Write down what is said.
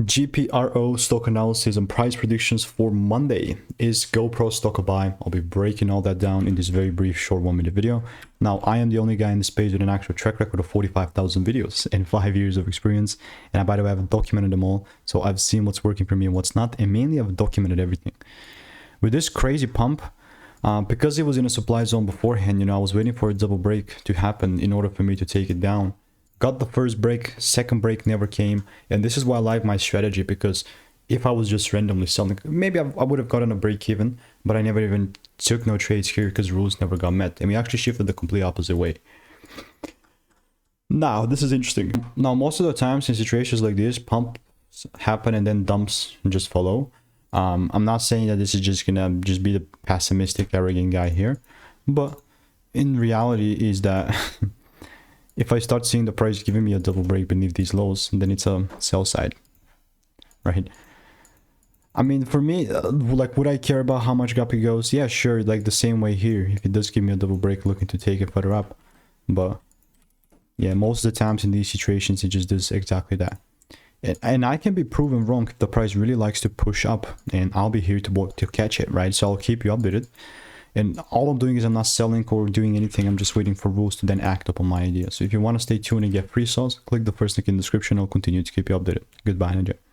GPRO stock analysis and price predictions for Monday. Is GoPro stock a buy? I'll be breaking all that down in this very brief short 1-minute video. Now, I am the only guy in the space with an actual track record of 45,000 videos and 5 years of experience. And by the way, I've documented them all. So I've seen what's working for me and what's not. And mainly I've documented everything. With this crazy pump, because it was in a supply zone beforehand, I was waiting for a double break to happen in order for me to take it down. Got the first break, second break never came, and this is why I like my strategy, because if I was just randomly selling, maybe I would have gotten a break even, but I never even took no trades here because rules never got met, and we actually shifted the complete opposite way. Now, this is interesting. Now, most of the times in situations like this, pumps happen and then dumps just follow. I'm not saying that this is just gonna be the pessimistic, arrogant guy here, but in reality is that if I start seeing the price giving me a double break beneath these lows, then it's a sell side, right? I mean, for me, like, would I care about how much gap it goes? Yeah, sure, like the same way here, if it does give me a double break, looking to take it further up. But yeah, most of the times in these situations, it just does exactly that. And I can be proven wrong if the price really likes to push up, and I'll be here to catch it, right? So I'll keep you updated. And all I'm doing is I'm not selling or doing anything. I'm just waiting for rules to then act upon my idea. So if you want to stay tuned and get free sauce, click the first link in the description. I'll continue to keep you updated. Goodbye and enjoy.